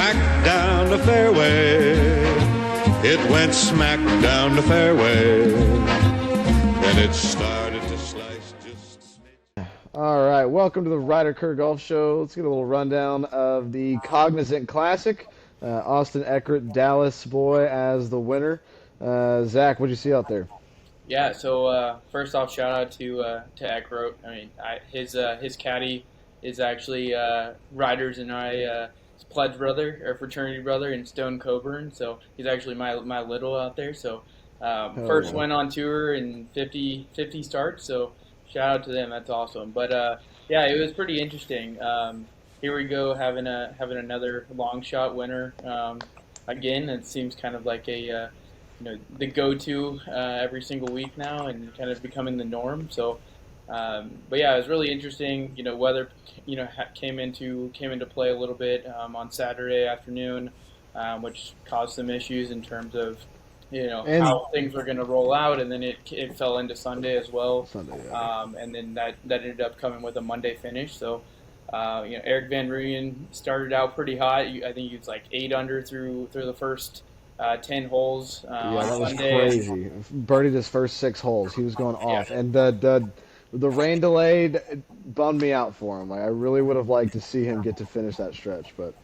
smack down the fairway. It went smack down the fairway. Then it started to slice just... All right, welcome to the Ryder Kerr Golf Show. Let's get a little rundown of the Cognizant Classic. Austin Eckert, Dallas boy, as the winner. Zach, what'd you see out there? Yeah, so first off, shout out to Eckert. I mean, his caddy is actually Ryder's and I pledge brother or fraternity brother in Stone Coburn. So he's actually my little out there. So first win on tour in 50 starts. So shout out to them. That's awesome. But yeah, it was pretty interesting. Here we go, having another long shot winner. Again, it seems kind of like a the go-to every single week now, and kind of becoming the norm. So, but yeah, it was really interesting. Weather, came into play a little bit on Saturday afternoon, which caused some issues in terms of how things were going to roll out, and then it fell into Sunday as well. And then that ended up coming with a Monday finish. So, Eric Van Rooyen started out pretty hot. I think he was like 8 under through the first 10 holes on that was Sunday. Crazy. Birdied his first 6 holes. He was going off, and the rain delay bummed me out for him. Like, I really would have liked to see him get to finish that stretch, but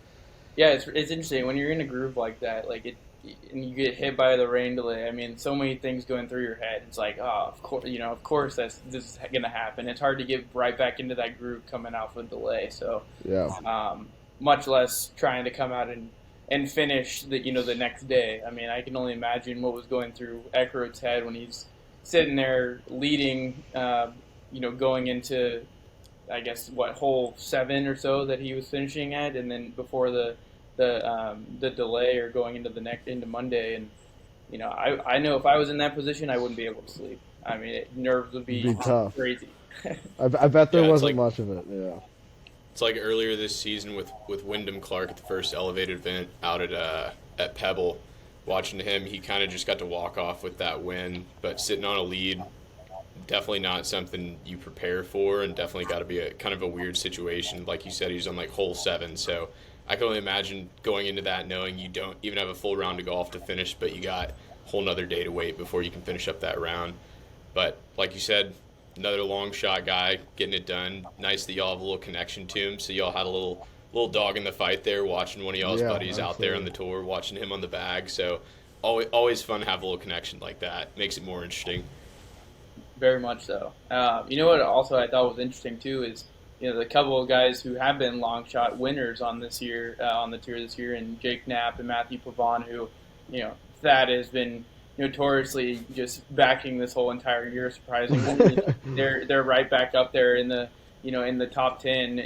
yeah, it's interesting when you're in a groove like that, and you get hit by the rain delay. I mean, so many things going through your head. It's like, oh, of course this is going to happen. It's hard to get right back into that groove coming out with delay. So yeah, much less trying to come out and finish the next day. I mean, I can only imagine what was going through Eckert's head when he's sitting there leading, going into, I guess, hole 7 or so that he was finishing at, and then before the delay or going into Monday. And I know if I was in that position, I wouldn't be able to sleep. I mean, nerves would be tough. Crazy. I bet there wasn't much of it. Yeah. It's like earlier this season with Wyndham Clark at the first elevated event out at Pebble. Watching him, he kind of just got to walk off with that win, but sitting on a lead, definitely not something you prepare for, and definitely got to be a kind of a weird situation. Like you said, he's on hole 7, so I can only imagine going into that knowing you don't even have a full round of golf to finish, but you got a whole nother day to wait before you can finish up that round. But like you said, another long shot guy getting it done. Nice that y'all have a little connection to him, so y'all had a little dog in the fight there, watching one of y'all's buddies out there on the tour, watching him on the bag. So always fun to have a little connection like that. Makes it more interesting. Very much so. What also I thought was interesting too is the couple of guys who have been long shot winners on the tour this year, and Jake Knapp and Matthew Pavon, who Thad has been notoriously just backing this whole entire year, surprisingly. They're right back up there in the in the top 10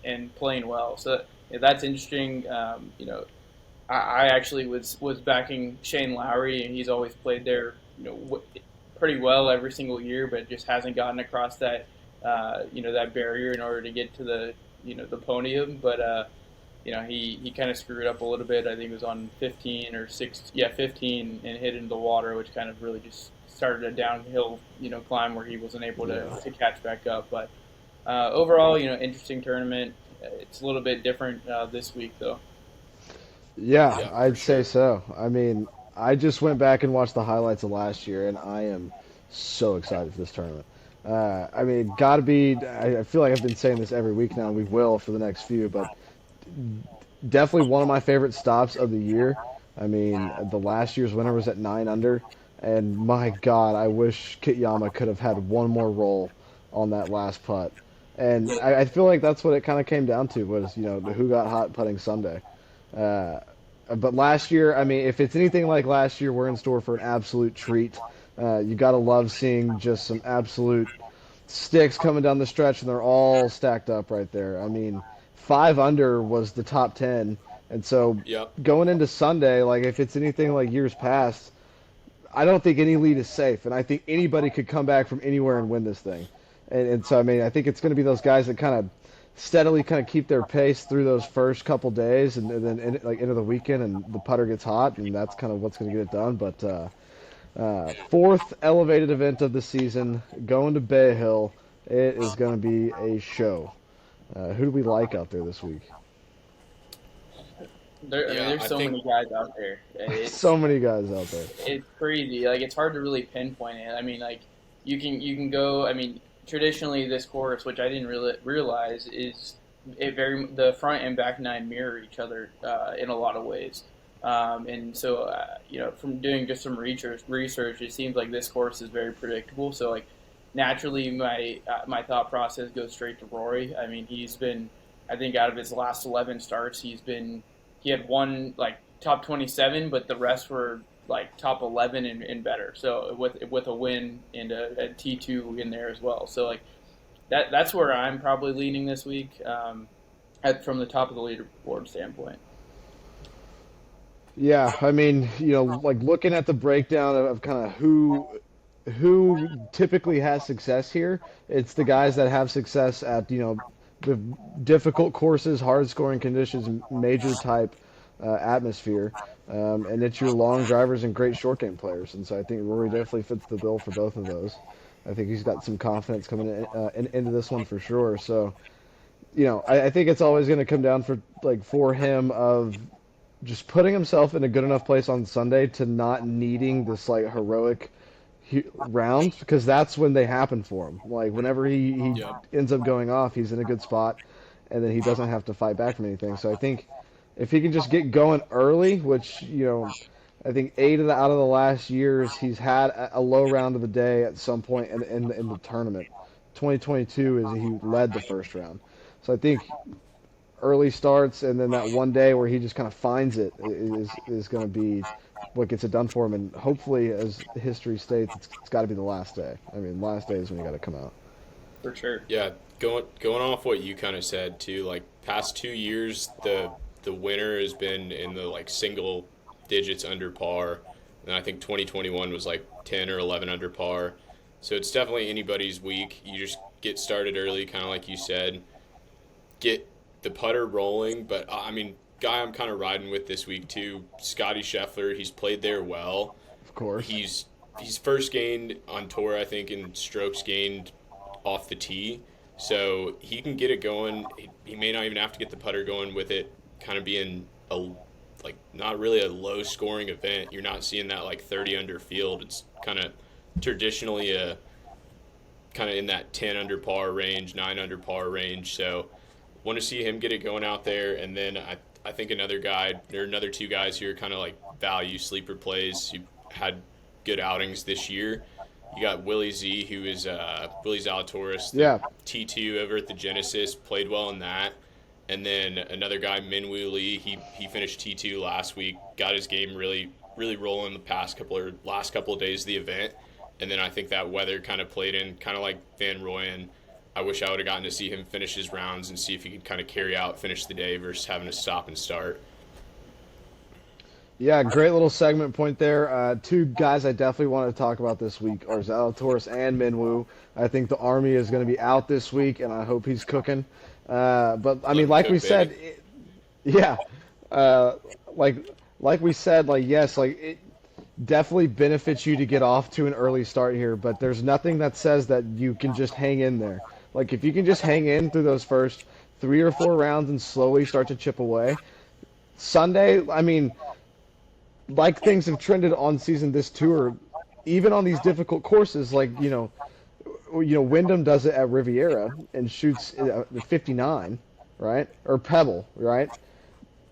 and playing well. So that's interesting. I actually was backing Shane Lowry, and he's always played there pretty well every single year, but just hasn't gotten across that that barrier in order to get to the the podium. But he kind of screwed up a little bit. I think it was on 15 or 15 and hit into the water, which kind of really just started a downhill climb where he wasn't able to catch back up. But overall, interesting tournament. It's a little bit different this week, though. Yeah, I'd say so. I mean, I just went back and watched the highlights of last year, and I am so excited for this tournament. I mean, gotta be. I feel like I've been saying this every week now, and we will for the next few, but definitely one of my favorite stops of the year. I mean, the last year's winner was at 9 under, and my God, I wish Kitayama could have had one more roll on that last putt. And I feel like that's what it kind of came down to was, who got hot putting Sunday. But last year, I mean, if it's anything like last year, we're in store for an absolute treat. You got to love seeing just some absolute sticks coming down the stretch, and they're all stacked up right there. I mean, 5 under was the top 10. And so going into Sunday, like if it's anything like years past, I don't think any lead is safe. And I think anybody could come back from anywhere and win this thing. And so, I mean, I think it's going to be those guys that kind of steadily kind of keep their pace through those first couple days and then into the weekend, and the putter gets hot, and that's kind of what's going to get it done. But fourth elevated event of the season, going to Bay Hill. It is going to be a show. Who do we like out there this week? There's so many guys out there. So many guys out there. It's crazy. Like it's hard to really pinpoint it. I mean, like you can go. I mean, traditionally this course, which I didn't really realize, is the front and back nine mirror each other in a lot of ways. And so from doing just some research, it seems like this course is very predictable. So like naturally, my thought process goes straight to Rory. I mean, he's been, I think, out of his last 11 starts, he had one like top 27, but the rest were like top 11 and better. So with a win and a T2 in there as well. So like that's where I'm probably leaning this week from the top of the leaderboard standpoint. Yeah, I mean, like looking at the breakdown of kind of who typically has success here, it's the guys that have success at the difficult courses, hard scoring conditions, major type atmosphere, and it's your long drivers and great short game players. And so I think Rory definitely fits the bill for both of those. I think he's got some confidence coming into this one for sure. So, I think it's always going to come down for him of just putting himself in a good enough place on Sunday to not needing this like heroic round, because that's when they happen for him. Like whenever he ends up going off, he's in a good spot, and then he doesn't have to fight back from anything. So I think if he can just get going early, which I think 8 out of the last years he's had a low round of the day at some point in the tournament. 2022 is he led the first round. So I think early starts and then that one day where he just kind of finds it is going to be what gets it done for him. And hopefully, as history states, it's got to be the last day. I mean, last day is when you got to come out. For sure. Yeah, going off what you kind of said too. Like past 2 years, the winner has been in the like single digits under par, and I think 2021 was like 10 or 11 under par. So it's definitely anybody's week. You just get started early, kind of like you said. Get the putter rolling, but I mean, guy I'm kind of riding with this week too, Scotty Scheffler. He's played there well. Of course. He's first gained on tour, I think, in strokes gained off the tee. So he can get it going. He may not even have to get the putter going with it kind of being not really a low scoring event. You're not seeing that like 30 under field. It's kind of traditionally a kind of in that 10 under par range, 9 under par range. So want to see him get it going out there. And then I think another two guys here kind of like value sleeper plays who had good outings this year. You got Willie Z, who is Willie Zalatoris, T2 over at the Genesis, played well in that. And then another guy, Minwoo Lee, he finished T2 last week, got his game really, really rolling the last couple of days of the event. And then I think that weather kind of played in, kind of like Van Rooyen. I wish I would have gotten to see him finish his rounds and see if he could kind of finish the day versus having to stop and start. Yeah, great little segment point there. Two guys I definitely want to talk about this week are Zalatoris and Minwoo. I think the Army is going to be out this week, and I hope he's cooking. But I mean, like we said, like we said, yes, it definitely benefits you to get off to an early start here. But there's nothing that says that you can just hang in there. Like if you can just hang in through those first 3 or 4 rounds and slowly start to chip away, Sunday, I mean, like things have trended on season this tour, even on these difficult courses, Wyndham does it at Riviera and shoots 59, right? Or Pebble, right?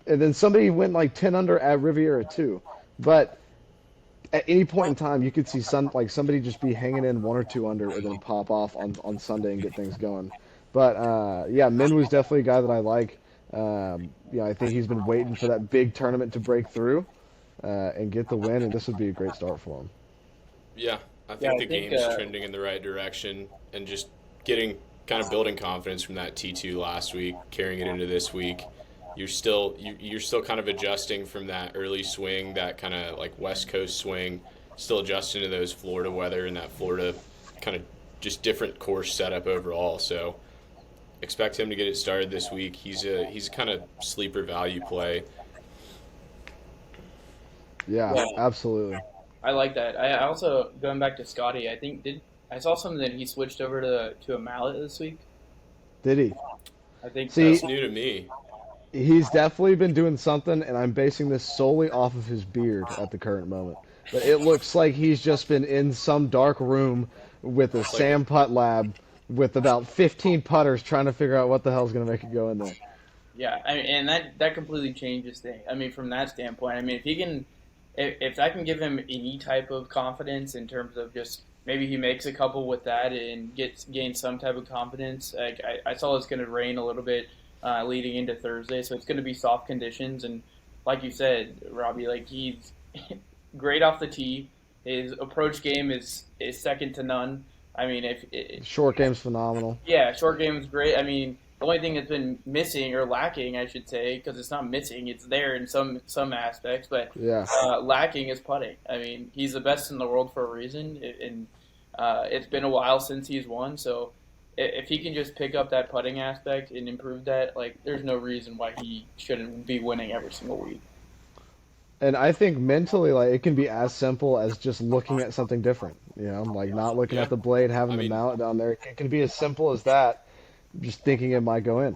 And then somebody went like 10 under at Riviera too. But at any point in time, you could see somebody just be hanging in 1 or 2 under and then pop off on Sunday and get things going. But Minwoo's definitely a guy that I like. I think he's been waiting for that big tournament to break through and get the win, and this would be a great start for him. Yeah, I think the game's trending in the right direction, and just building confidence from that T2 last week, carrying it into this week. You're still kind of adjusting from that early swing, that kind of like West Coast swing, still adjusting to those Florida weather and that Florida kind of just different course setup overall. So expect him to get it started this week. He's a kind of sleeper value play. Yeah, absolutely. I like that. I also, going back to Scotty, I saw something that he switched over to a mallet this week. Did he? I think that's new to me. He's definitely been doing something, and I'm basing this solely off of his beard at the current moment. But it looks like he's just been in some dark room with a It's like Sam Putt lab with about 15 putters trying to figure out what the hell's going to make it go in there. Yeah, I mean, and that completely changes things. I mean, from that standpoint, I mean, if he can, if I can give him any type of confidence in terms of just maybe he makes a couple with that and gains some type of confidence. Like I saw it's going to rain a little bit leading into Thursday, so it's going to be soft conditions. And like you said, Robbie, like he's great off the tee. His approach game is second to none. I mean, Short game's phenomenal. yeah, short game is great. I mean, the only thing that's been missing or lacking, I should say, because it's not missing, it's there in some aspects, but Yeah. lacking is putting. I mean, he's the best in the world for a reason, and it's been a while since he's won. So if he can just pick up that putting aspect and improve that, like, there's no reason why he shouldn't be winning every single week. And I think mentally, like, it can be as simple as just looking at something different. You know, like not looking Yeah. at the blade, having I the mean, mallet down there. It can be as simple as that. Just thinking it might go in.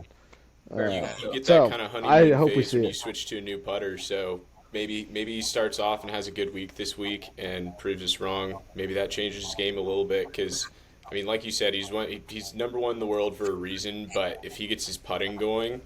you get So that kind of I honeymoon hope we phase see when it. you switch to a new putter. So maybe he starts off and has a good week this week and proves us wrong. Maybe that changes his game a little bit because, I mean, like you said, he's number one in the world for a reason. But if he gets his putting going,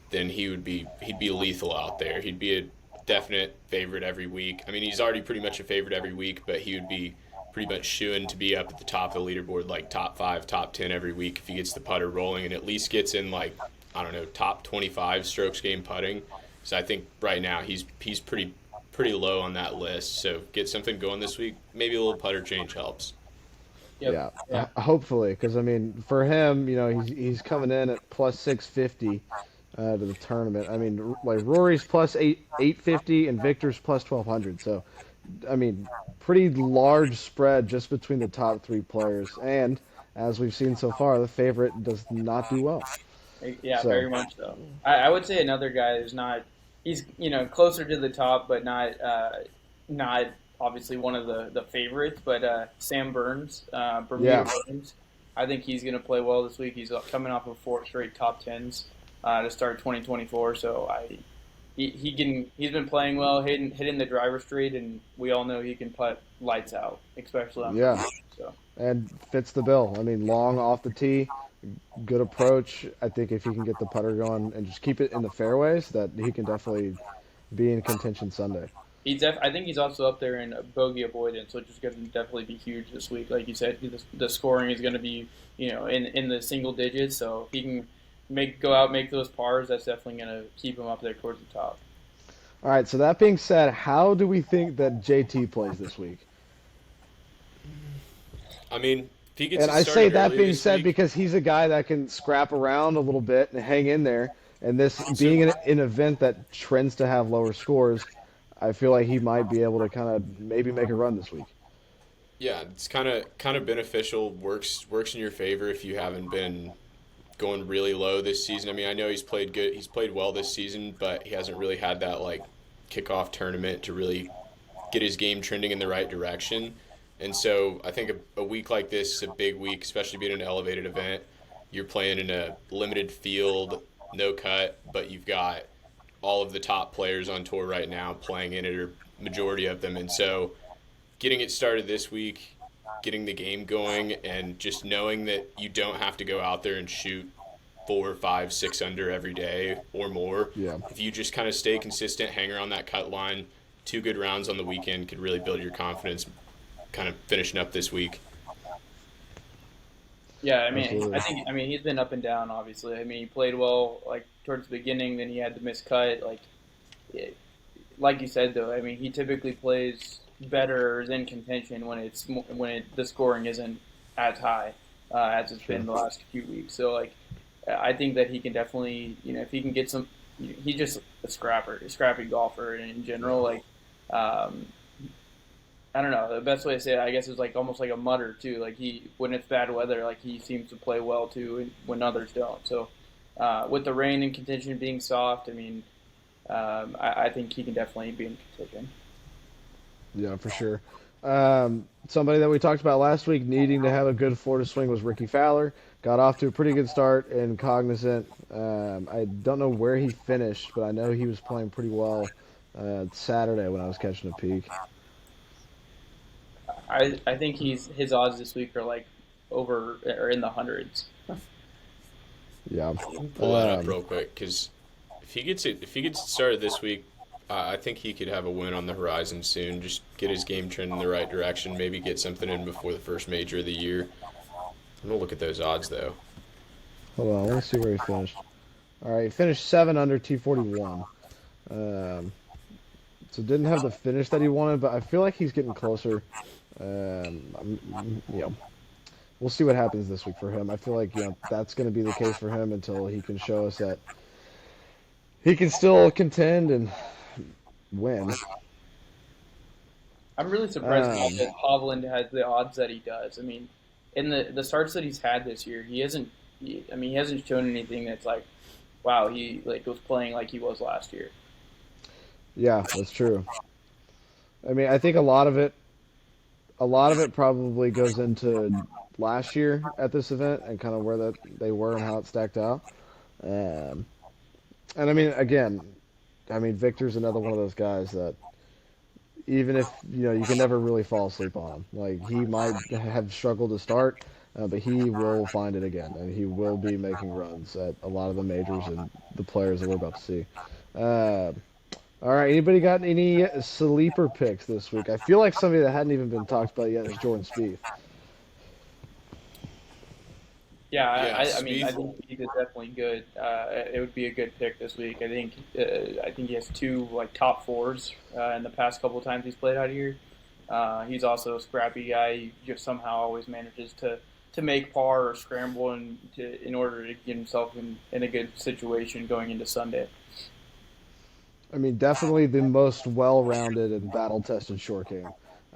then he'd be lethal out there. He'd be a definite favorite every week. I mean, he's already pretty much a favorite every week, but he would be pretty much shooing to be up at the top of the leaderboard, like top 5, top 10 every week if he gets the putter rolling and at least gets in, like, I don't know, top 25 strokes game putting. So I think right now he's pretty low on that list. So get something going this week. Maybe a little putter change helps. Yep. Yeah, hopefully, because I mean, for him, you know, he's coming in at plus 650 to the tournament. I mean, like Rory's plus 850 and Victor's plus 1200. So, I mean, pretty large spread just between the top three players. And as we've seen so far, the favorite does not do well. Yeah, So, very much so. I would say another guy who's not, he's closer to the top, but not obviously one of the favorites. But Sam Burns, Bermuda yeah, Burns, I think he's going to play well this week. He's coming off of 4 straight top tens to start 2024. So he's been playing well, hitting the driver straight, and we all know he can putt lights out, especially on yeah, Bermuda. So. and fits the bill. I mean, long off the tee, good approach. I think if he can get the putter going and just keep it in the fairways, that he can definitely be in contention Sunday. I think he's also up there in bogey avoidance, which is going to definitely be huge this week. Like you said, the scoring is going to be in the single digits. So if he can make those pars, that's definitely going to keep him up there towards the top. All right, so that being said, how do we think that JT plays this week? I mean, if he gets And it I started say that earlier being this said week, because he's a guy that can scrap around a little bit and hang in there. And this being an event that trends to have lower scores, I feel like he might be able to kind of maybe make a run this week. yeah, it's kind of beneficial. Works in your favor if you haven't been going really low this season. I mean, I know he's played good. He's played well this season, but he hasn't really had that like kickoff tournament to really get his game trending in the right direction. And so I think a week like this is a big week, especially being an elevated event. You're playing in a limited field, no cut, but you've got all of the top players on tour right now playing in it, or majority of them. And so getting it started this week, getting the game going, and just knowing that you don't have to go out there and shoot 4, 5, 6 under every day or more. Yeah. If you just kind of stay consistent, hang around that cut line, 2 good rounds on the weekend could really build your confidence kind of finishing up this week. Yeah, I mean, Absolutely. he's been up and down. Obviously, I mean, he played well like towards the beginning, then he had the missed cut. Like you said, though, I mean, he typically plays better or is in contention when the scoring isn't as high as it's been the last few weeks. So, like, I think that he can definitely, if he can get some, he's just a scrappy golfer in general. Like, I don't know. The best way to say it, I guess, is like almost like a mutter too. Like when it's bad weather, like he seems to play well too, and when others don't. So, with the rain and contention being soft, I mean, I think he can definitely be in contention. Yeah, for sure. Somebody that we talked about last week needing to have a good Florida swing was Ricky Fowler. Got off to a pretty good start in Cognizant. I don't know where he finished, but I know he was playing pretty well Saturday when I was catching a peek. I think his odds this week are like over or in the hundreds. Yeah. Pull that up real quick because if he gets started this week, I think he could have a win on the horizon soon. Just get his game trend in the right direction. Maybe get something in before the first major of the year. I'm gonna look at those odds though. Hold on, let's see where he finished. All right, he finished 7 under 241. So didn't have the finish that he wanted, but I feel like he's getting closer. You know, we'll see what happens this week for him. I feel like that's going to be the case for him until he can show us that he can still contend and win. I'm really surprised that Hovland has the odds that he does. I mean, in the starts that he's had this year, he hasn't shown anything that's like, wow, he was playing like he was last year. Yeah, that's true. I mean, I think a lot of it probably goes into last year at this event and kind of where they were and how it stacked out. And I mean, again, Victor's another one of those guys that even if you can never really fall asleep on him. Like he might have struggled to start, but he will find it again, and he will be making runs at a lot of the majors and the players that we're about to see. All right, anybody got any sleeper picks this week? I feel like somebody that hadn't even been talked about yet is Jordan Spieth. Yeah, I Spieth. mean, I think Spieth is definitely good. It would be a good pick this week. I think he has two top fours in the past couple of times he's played out here. He's also a scrappy guy. He just somehow always manages to make par or scramble in order to get himself in a good situation going into Sunday. I mean, definitely the most well-rounded and battle-tested short game.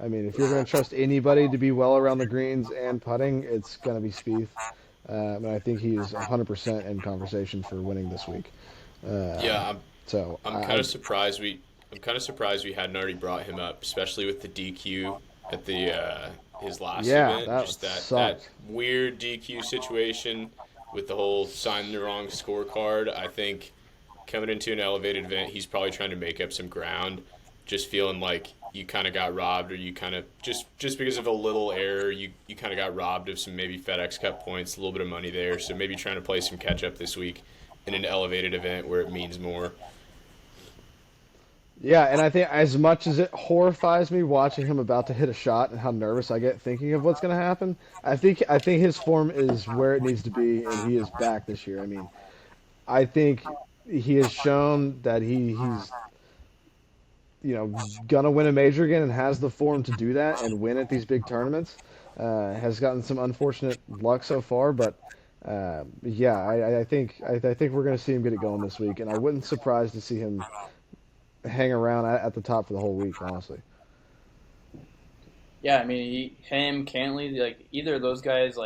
I mean, if you're going to trust anybody to be well around the greens and putting, it's going to be Spieth. And I think he's 100% in conversation for winning this week. I'm kind of surprised we hadn't already brought him up, especially with the DQ at the his last event. That weird DQ situation with the whole sign the wrong scorecard. I think coming into an elevated event, he's probably trying to make up some ground, just feeling like you kind of got robbed, or you kind of just because of a little error, you kind of got robbed of some maybe FedEx Cup points, a little bit of money there. So maybe trying to play some catch up this week in an elevated event where it means more. Yeah, and I think as much as it horrifies me watching him about to hit a shot and how nervous I get thinking of what's going to happen, I think his form is where it needs to be, and he is back this year. I mean, I think he has shown that he's gonna win a major again and has the form to do that and win at these big tournaments. Has gotten some unfortunate luck so far, but I think we're gonna see him get it going this week, and I wouldn't surprise to see him hang around at the top for the whole week, honestly. Yeah, I mean, Cantley, either of those guys,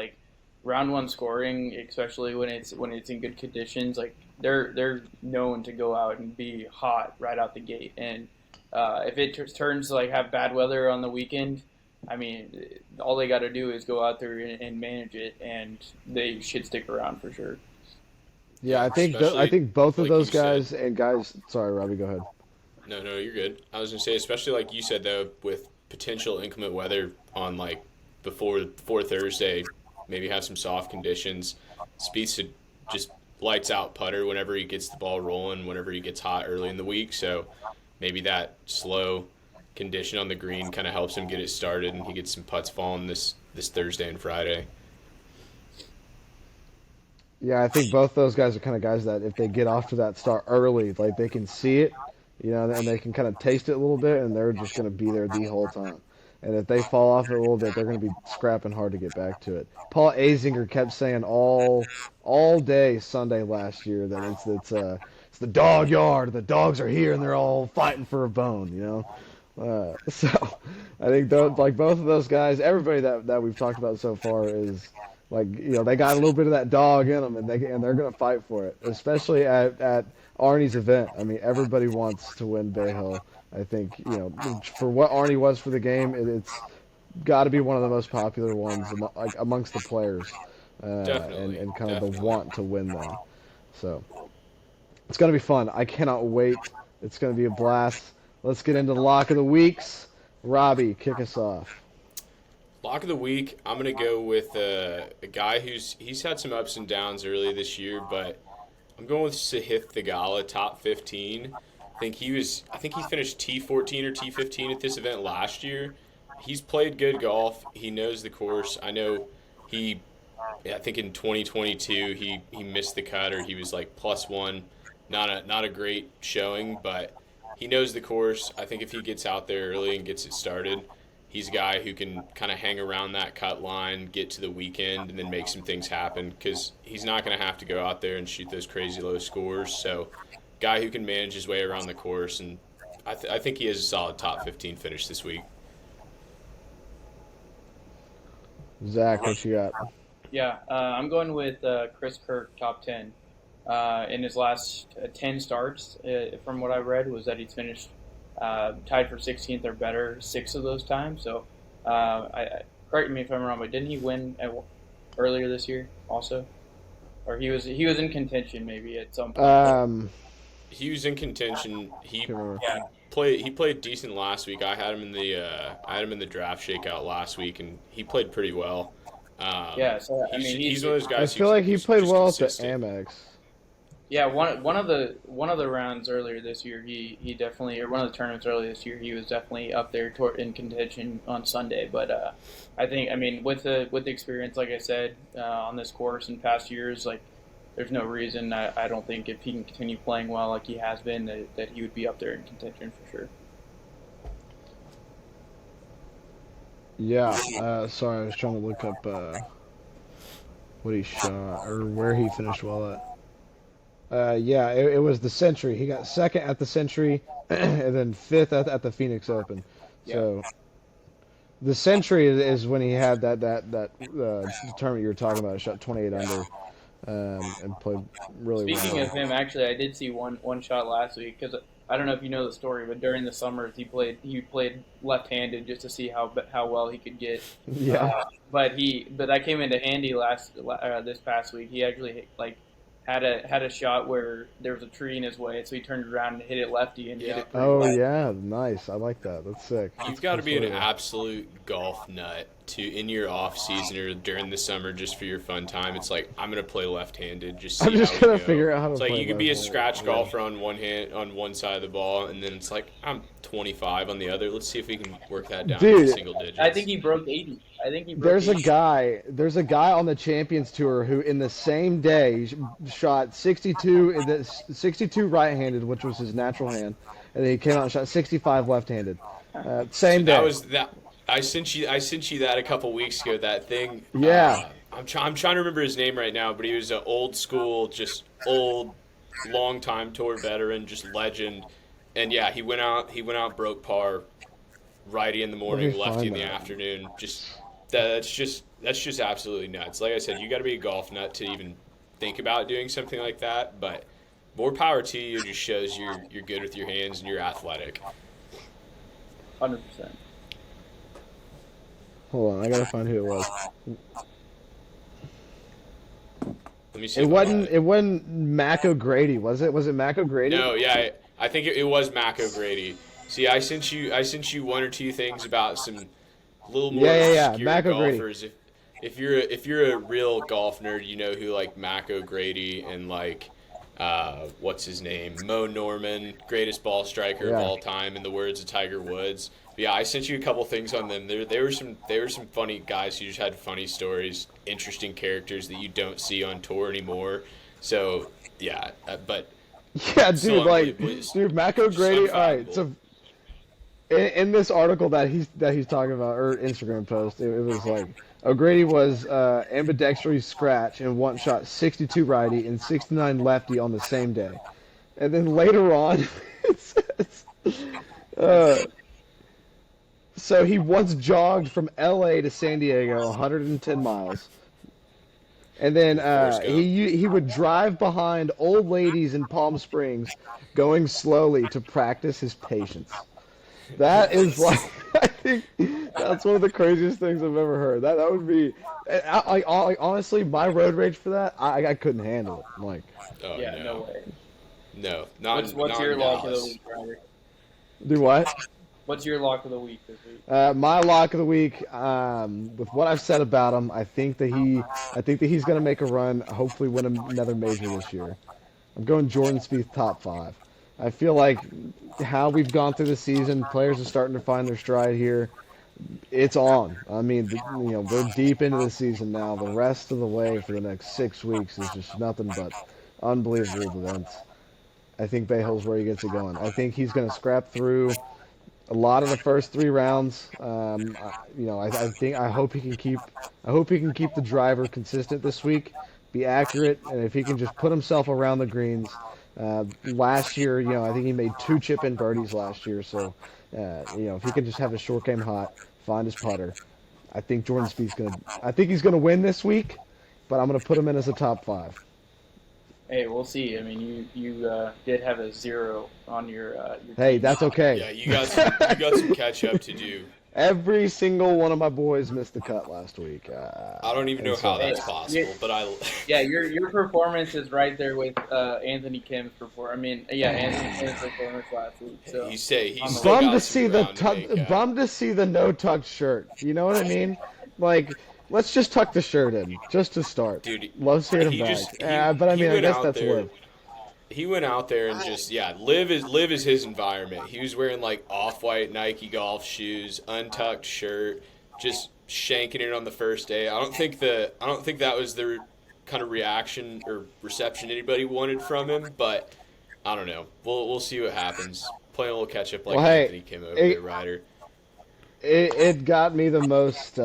round one scoring, especially when it's in good conditions, they're known to go out and be hot right out the gate. And if it turns to have bad weather on the weekend, I mean, all they got to do is go out there and manage it, and they should stick around for sure. Yeah, I think both of those guys and guys. Sorry, Robbie, go ahead. No, you're good. I was gonna say, especially like you said though, with potential inclement weather on before Thursday, maybe have some soft conditions. Spieth should just lights out putter whenever he gets the ball rolling, whenever he gets hot early in the week. So maybe that slow condition on the green kind of helps him get it started, and he gets some putts falling this Thursday and Friday. Yeah, I think both those guys are kind of guys that if they get off to that start early, they can see it, and they can kind of taste it a little bit, and they're just going to be there the whole time. And if they fall off it a little bit, they're going to be scrapping hard to get back to it. Paul Azinger kept saying all day Sunday last year that it's the dog yard. The dogs are here and they're all fighting for a bone. So I think both of those guys, everybody that we've talked about so far is they got a little bit of that dog in them, and they're going to fight for it, especially at Arnie's event. I mean, everybody wants to win Bay Hill. I think, for what Arnie was for the game, it's got to be one of the most popular ones amongst the players, Definitely. and kind of the Definitely. want to win them. So it's going to be fun. I cannot wait. It's going to be a blast. Let's get into the lock of the weeks. Robbie, kick us off. Lock of the week, I'm going to go with a guy he's had some ups and downs early this year, but I'm going with Sahith Theegala, top 15. I think he finished T14 or T15 at this event last year. He's played good golf. He knows the course. I know I think in 2022 he missed the cut, or he was like +1. Not a great showing, but he knows the course. I think if he gets out there early and gets it started, he's a guy who can kind of hang around that cut line, get to the weekend, and then make some things happen, because he's not going to have to go out there and shoot those crazy low scores. So, guy who can manage his way around the course, and I think he has a solid top 15 finish this week. Zach, what you got? Yeah, I'm going with Chris Kirk, top 10. In his last 10 starts, from what I read, was that he's finished tied for 16th or better 6 of those times. So, correct me if I'm wrong, but didn't he win earlier this year also? Or he was in contention maybe at some point. He was in contention. He Yeah. played decent last week. I had him in the draft shakeout last week, and he played pretty well. Yeah, so I mean, he's one of those I guys. feel like he played just well at the consistent. Amex. Yeah, one of the rounds earlier this year, he definitely, or one of the tournaments earlier this year, he was definitely up there in contention on Sunday. But I think, I mean, with the experience, like I said, on this course in past years, like there's no reason I don't think if he can continue playing well like he has been that he would be up there in contention for sure. Yeah. Sorry, I was trying to look up what he shot or where he finished well at. Yeah, it was the Century. He got second at the Century, and then fifth at the Phoenix Open. So the Century is when he had that tournament you were talking about. Shot 28 under, and played really well. Speaking of him, actually, I did see one shot last week, because I don't know if you know the story, but during the summers he played left-handed just to see how well he could get. Yeah. But that came into handy this past week. He actually had a shot where there was a tree in his way, so he turned around and hit it lefty and hit it pretty Oh wide. yeah, nice. I like that. That's sick. You've got to be an That's really absolute golf nut in your off season or during the summer just for your fun time. It's like, I'm gonna play left-handed. Just see I'm just how we gonna go. figure out how to It's like play you could be a left-handed. scratch golfer on one side of the ball, and then it's like, I'm 25 on the other. Let's see if we can work that down Dude, to single digits. I think he broke 80. There's 80. a guy on the Champions Tour who in the same day shot 62 right-handed, which was his natural hand, and then he came out and shot 65 left-handed. Same day. That was that. I sent you that a couple weeks ago. That thing. Yeah. I'm trying to remember his name right now, but he was an old school, just long time tour veteran, just legend. And yeah, he went out, broke par, righty in the morning, me lefty in find the that. afternoon. That's just absolutely nuts. Like I said, you got to be a golf nut to even think about doing something like that. But more power to you. It just shows you're good with your hands and you're athletic. 100%. Hold on, I gotta find who it was. Let me see. It wasn't Mac O'Grady, was it? Was it Mac O'Grady? No, yeah, I think it was Mac O'Grady. See, I sent you one or two things about some little more obscure Mac O'Grady. golfers. If you're a real golf nerd, you know who like Mac O'Grady and like what's his name, Mo Norman, greatest ball striker of all time in the words of Tiger Woods. But yeah, I sent you a couple things on them. They were some funny guys who just had funny stories, interesting characters that you don't see on tour anymore. So yeah, but Yeah, still dude, unbelievable. Mac O'Grady. Just All right, so in this article that he's talking about, or Instagram post, it was like O'Grady was ambidextrous scratch and one shot 62 righty and 69 lefty on the same day, and then later on, it says, so he once jogged from L.A. to San Diego, 110 miles. And then Forrest Gump. he would drive behind old ladies in Palm Springs, going slowly to practice his patience. That is like, I think that's one of the craziest things I've ever heard. That would be, honestly, my road rage for that, I couldn't handle it. I'm like, Oh Yeah, no no, way. no, not What's not your in lock of the Dallas. week, Ryder? do what? What's your lock of the week this week? My lock of the week, with what I've said about him, I think that he's going to make a run, hopefully win another major this year. I'm going Jordan Spieth top 5. I feel like how we've gone through the season, players are starting to find their stride here. It's on. I mean, we're deep into the season now. The rest of the way for the next 6 weeks is just nothing but unbelievable events. I think Bay Hill's where he gets it going. I think he's going to scrap through a lot of the first 3 rounds. I hope he can keep the driver consistent this week, be accurate, and if he can just put himself around the greens. Last year, I think he made 2 chip-in birdies last year. So, if he can just have his short game hot, find his putter, I think Jordan Spieth's I think he's gonna win this week, but I'm gonna put him in as a top 5. Hey, we'll see. I mean, you did have a 0 on your Hey, team. that's okay. Yeah, you got some catch up to do. Every single one of my boys missed the cut last week. I don't even know how that's possible, but Yeah, your performance is right there with Anthony Kim's performance. I mean, yeah, Anthony Kim's performance last week. So he's still bummed got to some see the ground to make up. bummed to see the no tuck shirt. You know what I mean? Like, let's just tuck the shirt in just to start. Dude, love seeing him he back. just- But I he mean, I went guess out that's there- live. He went out there and just live is his environment. He was wearing like off-white Nike golf shoes, untucked shirt, just shanking it on the first day. I don't think that was the kind of reaction or reception anybody wanted from him, but I don't know. We'll see what happens. Playing a little catch up like Anthony came over there, Ryder. It got me the most.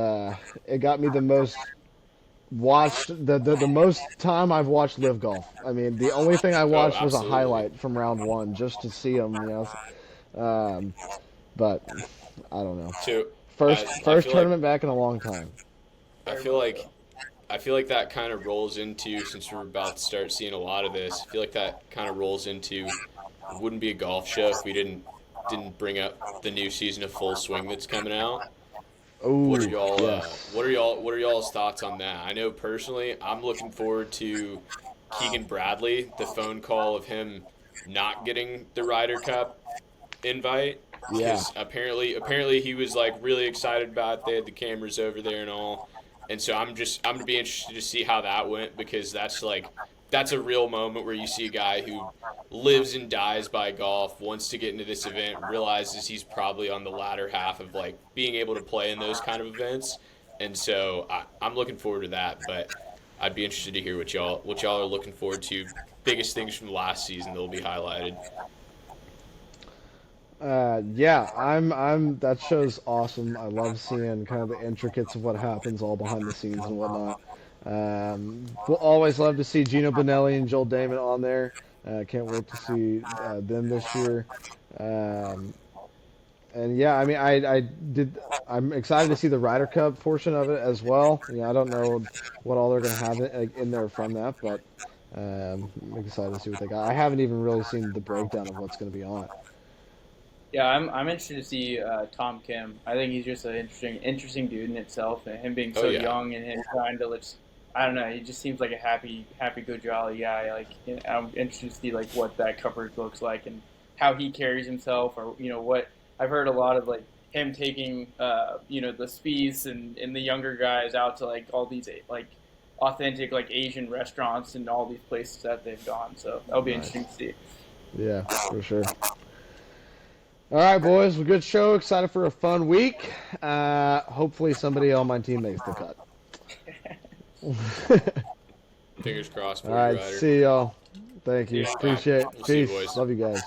Watched the most time I've watched live golf. I mean, the only thing I watched was a absolutely. highlight from round 1 just to see him. But I don't know. So First feel tournament back in a long time. I feel like that kind of rolls into, since we're about to start seeing a lot of this, I feel like that kind of rolls into, it wouldn't be a golf show if we didn't bring up the new season of Full Swing that's coming out. Ooh, What are y'all? yes. What are y'all's thoughts on that? I know personally, I'm looking forward to Keegan Bradley, the phone call of him not getting the Ryder Cup invite. Yeah. Because apparently he was like really excited about it. They had the cameras over there and all, and so I'm gonna be interested to see how that went, because that's a real moment where you see a guy who lives and dies by golf, wants to get into this event, realizes he's probably on the latter half of like being able to play in those kind of events, and so I'm looking forward to that. But I'd be interested to hear what y'all are looking forward to. Biggest things from last season that'll be highlighted. That show's awesome. I love seeing kind of the intricates of what happens all behind the scenes and whatnot. We'll always love to see Gino Bonelli and Joel Damon on there. Can't wait to see them this year. And yeah, I mean, I'm excited to see the Ryder Cup portion of it as well. I don't know what all they're going to have in there from that, but I'm excited to see what they got. I haven't even really seen the breakdown of what's going to be on it. Yeah, I'm interested to see Tom Kim. I think he's just an interesting dude in itself, and him being so young and him trying to I don't know, he just seems like a happy go jolly guy. Like, I'm interested to see like what that coverage looks like and how he carries himself, or what I've heard a lot of like him taking the Spieths and the younger guys out to like all these like authentic like Asian restaurants and all these places that they've gone. So that'll be interesting to see. Yeah, for sure. All right, boys, a good show. Excited for a fun week. Hopefully somebody on my team makes the cut. Fingers crossed for All right, you, Ryder. see y'all. Thank you. Yeah, Appreciate it. we'll see you, Peace. boys. Love you guys.